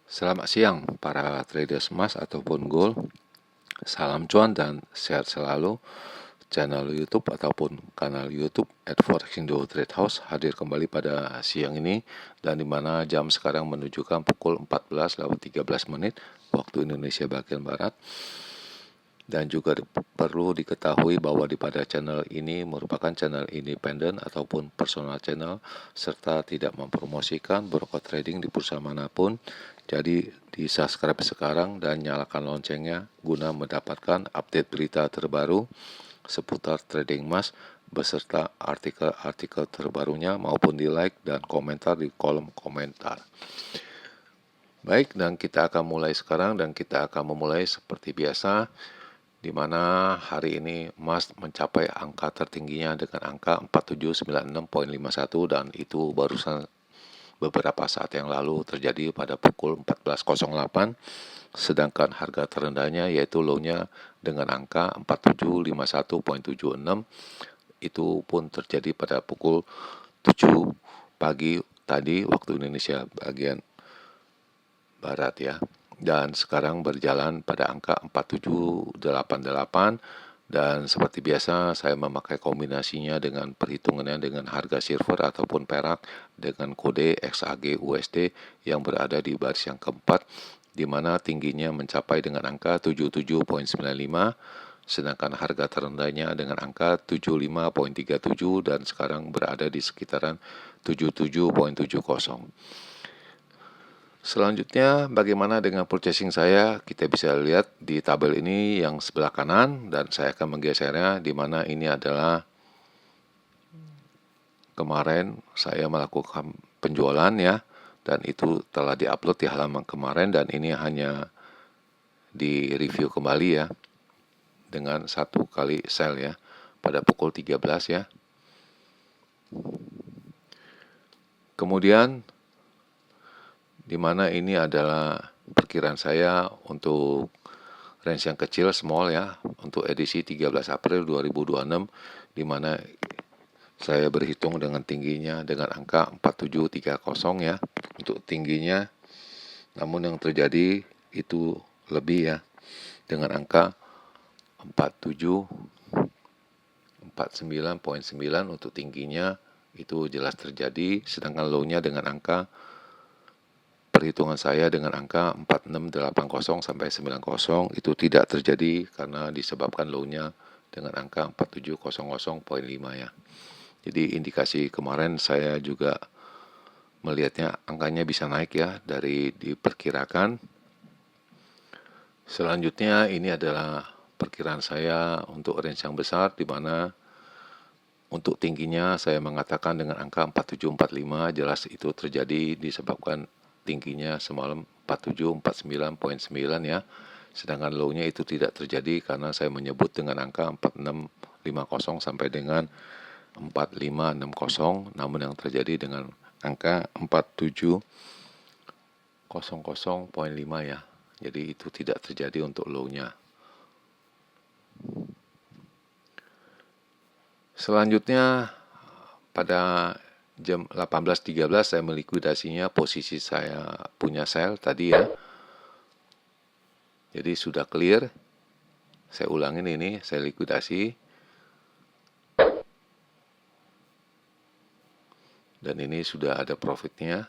Selamat siang para traders emas ataupun gold. Salam cuan dan sehat selalu. Channel YouTube ataupun kanal YouTube @forexindo Trade House hadir kembali pada siang ini, dan dimana jam sekarang menunjukkan pukul 14:13 waktu Indonesia bagian barat. Dan juga perlu diketahui bahwa pada channel ini merupakan channel independen ataupun personal channel, serta tidak mempromosikan broker trading di perusahaan manapun. Jadi di subscribe sekarang dan nyalakan loncengnya guna mendapatkan update berita terbaru seputar trading emas beserta artikel-artikel terbarunya, maupun di like dan komentar di kolom komentar. Baik, dan kita akan mulai sekarang, dan kita akan memulai seperti biasa, di mana hari ini emas mencapai angka tertingginya dengan angka 4796.51, dan itu barusan beberapa saat yang lalu terjadi pada pukul 14.08, sedangkan harga terendahnya yaitu low-nya dengan angka 4751.76 itu pun terjadi pada pukul 7 pagi tadi waktu Indonesia bagian barat ya. Dan sekarang berjalan pada angka 4788, dan seperti biasa saya memakai kombinasinya dengan perhitungannya dengan harga silver ataupun perak dengan kode XAG USD yang berada di baris yang keempat, di mana tingginya mencapai dengan angka 77.95, sedangkan harga terendahnya dengan angka 75.37 dan sekarang berada di sekitaran 77.70. Selanjutnya, bagaimana dengan purchasing saya? Kita bisa lihat di tabel ini yang sebelah kanan, dan saya akan menggesernya, di mana ini adalah kemarin saya melakukan penjualan ya, dan itu telah diupload di halaman kemarin, dan ini hanya di review kembali ya, dengan satu kali sell ya, pada pukul 13 ya. Kemudian di mana ini adalah perkiraan saya untuk range yang kecil, small ya, untuk edisi 13 April 2026, di mana saya berhitung dengan tingginya dengan angka 4730 ya untuk tingginya, namun yang terjadi itu lebih ya, dengan angka 4749.9 untuk tingginya itu jelas terjadi, sedangkan low-nya dengan angka perhitungan saya dengan angka 4680 sampai 90 itu tidak terjadi karena disebabkan low-nya dengan angka 4700.5 ya. Jadi indikasi kemarin saya juga melihatnya angkanya bisa naik ya dari diperkirakan. Selanjutnya ini adalah perkiraan saya untuk range yang besar, di mana untuk tingginya saya mengatakan dengan angka 4745, jelas itu terjadi disebabkan tingginya semalam 4749.9 ya. Sedangkan low-nya itu tidak terjadi karena saya menyebut dengan angka 4650 sampai dengan 4560, namun yang terjadi dengan angka 4700.5 ya. Jadi itu tidak terjadi untuk low-nya. Selanjutnya pada jam 18.13 saya melikuidasinya, posisi saya punya sell tadi ya. Jadi sudah clear. Saya ulangin ini, saya likuidasi. Dan ini sudah ada profitnya.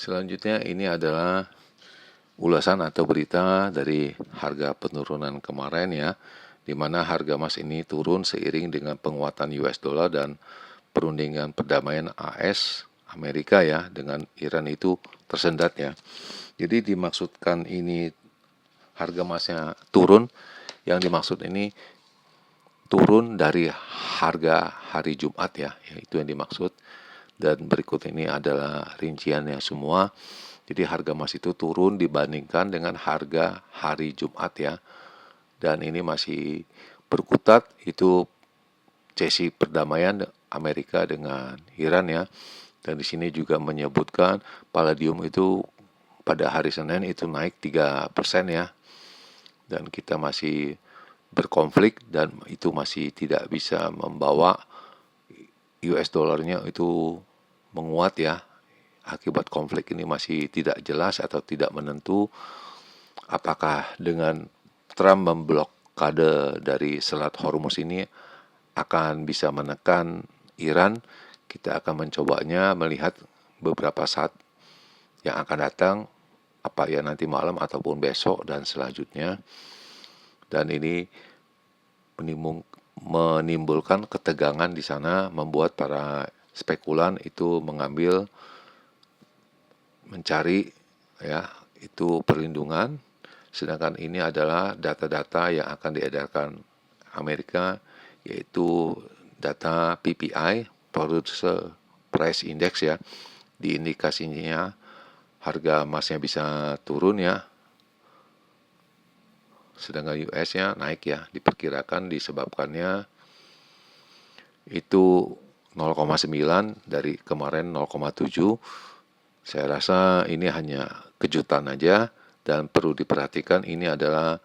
Selanjutnya ini adalah ulasan atau berita dari harga penurunan kemarin ya, di mana harga emas ini turun seiring dengan penguatan US dollar dan perundingan perdamaian AS Amerika ya dengan Iran itu tersendat ya. Jadi dimaksudkan ini harga emasnya turun, yang dimaksud ini turun dari harga hari Jumat ya, itu yang dimaksud. Dan berikut ini adalah rinciannya semua. Jadi harga emas itu turun dibandingkan dengan harga hari Jumat ya. Dan ini masih berkutat, itu sesi perdamaian Amerika dengan Iran ya. Dan di sini juga menyebutkan palladium itu pada hari Senin itu naik 3% ya. dan kita masih berkonflik dan itu masih tidak bisa membawa US dollarnya itu menguat ya. Akibat konflik ini masih tidak jelas atau tidak menentu apakah dengan Trump memblokade dari Selat Hormuz ini akan bisa menekan Iran. Kita akan mencobanya melihat beberapa saat yang akan datang, apa ya nanti malam ataupun besok dan selanjutnya. Dan ini menimbulkan ketegangan di sana, membuat para spekulan itu mencari ya itu perlindungan. Sedangkan ini adalah data-data yang akan diedarkan Amerika, yaitu data PPI, Producer Price Index ya. Di indikasinya harga emasnya bisa turun ya. Sedangkan US-nya naik ya, diperkirakan disebabkannya itu 0,9 dari kemarin 0,7. Saya rasa ini hanya kejutan aja dan perlu diperhatikan. Ini adalah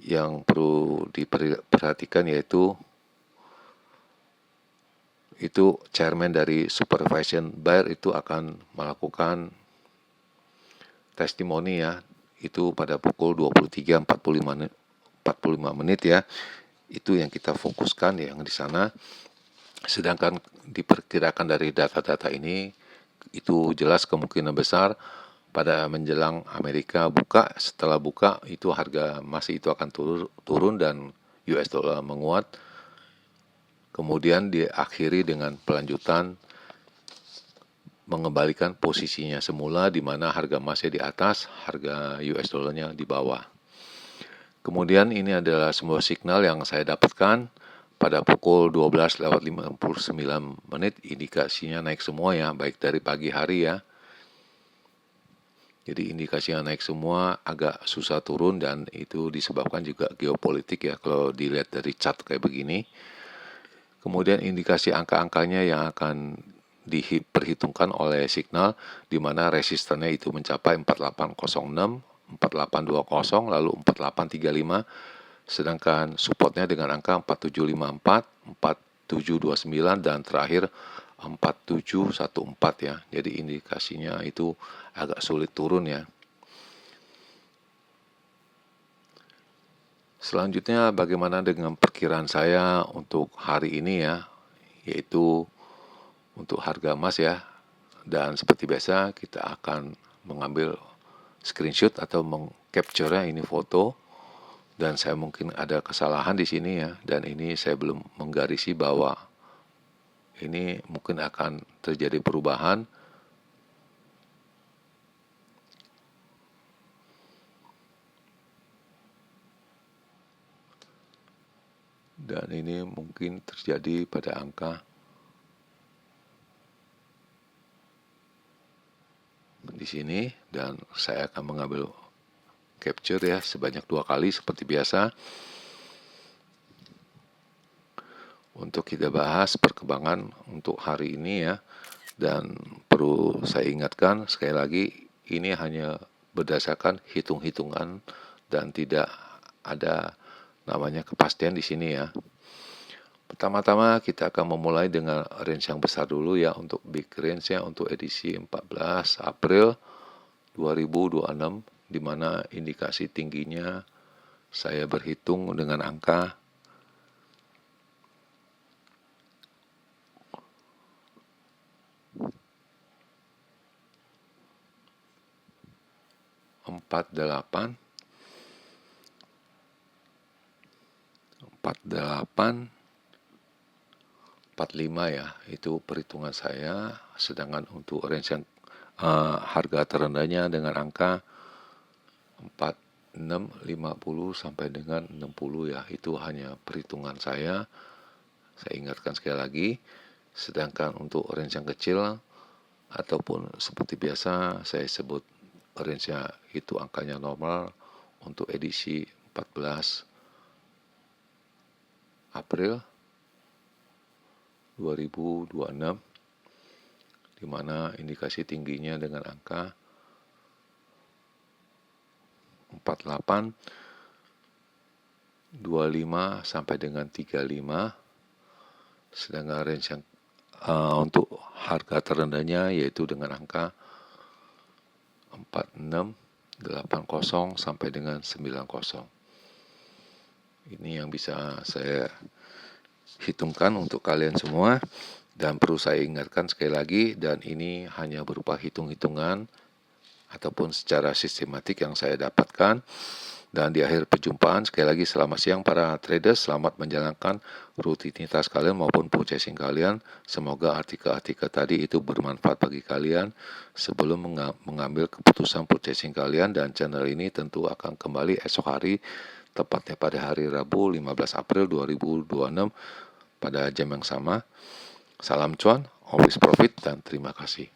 yang perlu diperhatikan yaitu chairman dari supervision buyer itu akan melakukan testimoni ya, itu pada pukul 23.45 menit ya. Itu yang kita fokuskan yang di sana. Sedangkan diperkirakan dari data-data ini itu jelas kemungkinan besar pada menjelang Amerika buka, setelah buka itu harga emas itu akan turun dan US dollar menguat. Kemudian diakhiri dengan pelanjutan mengembalikan posisinya semula di mana harga emasnya di atas, harga US dollarnya di bawah. Kemudian ini adalah sebuah signal yang saya dapatkan pada pukul 12:59 menit, indikasinya naik semua ya, baik dari pagi hari ya. Jadi indikasinya naik semua, agak susah turun dan itu disebabkan juga geopolitik ya kalau dilihat dari chart kayak begini. Kemudian indikasi angka-angkanya yang akan diperhitungkan oleh signal di mana resistannya itu mencapai 4806, 4820, lalu 4835, sedangkan supportnya dengan angka 4754, 4729 dan terakhir 4714 ya. Jadi indikasinya itu agak sulit turun ya. Selanjutnya bagaimana dengan perkiraan saya untuk hari ini ya, yaitu untuk harga emas ya. Dan seperti biasa kita akan mengambil screenshot atau mengcapture ini foto, dan saya mungkin ada kesalahan di sini ya, dan ini saya belum menggarisi bahwa ini mungkin akan terjadi perubahan. Dan ini mungkin terjadi pada angka di sini, dan saya akan mengambil capture ya sebanyak 2 kali seperti biasa untuk kita bahas perkembangan untuk hari ini ya. Dan perlu saya ingatkan sekali lagi, ini hanya berdasarkan hitung-hitungan dan tidak ada namanya kepastian di sini ya. Pertama-tama kita akan memulai dengan range yang besar dulu ya, untuk big range ya, untuk edisi 14 April 2026, di mana indikasi tingginya saya berhitung dengan angka 48 45 ya, itu perhitungan saya. Sedangkan untuk range yang harga terendahnya dengan angka 4650 sampai dengan 60 ya, itu hanya perhitungan saya ingatkan sekali lagi. Sedangkan untuk range yang kecil ataupun seperti biasa saya sebut range-nya itu angkanya normal untuk edisi 14 April 2026, di mana indikasi tingginya dengan angka 48 25 sampai dengan 35. Sedangkan range yang untuk harga terendahnya yaitu dengan angka 46, 80 sampai dengan 90. Ini yang bisa saya hitungkan untuk kalian semua, dan perlu saya ingatkan sekali lagi, dan ini hanya berupa hitung-hitungan ataupun secara sistematik yang saya dapatkan. Dan di akhir perjumpaan, sekali lagi selamat siang para traders, selamat menjalankan rutinitas kalian maupun purchasing kalian. Semoga artikel-artikel tadi itu bermanfaat bagi kalian sebelum mengambil keputusan purchasing kalian, dan channel ini tentu akan kembali esok hari, tepatnya pada hari Rabu 15 April 2026 pada jam yang sama. Salam cuan, always profit, dan terima kasih.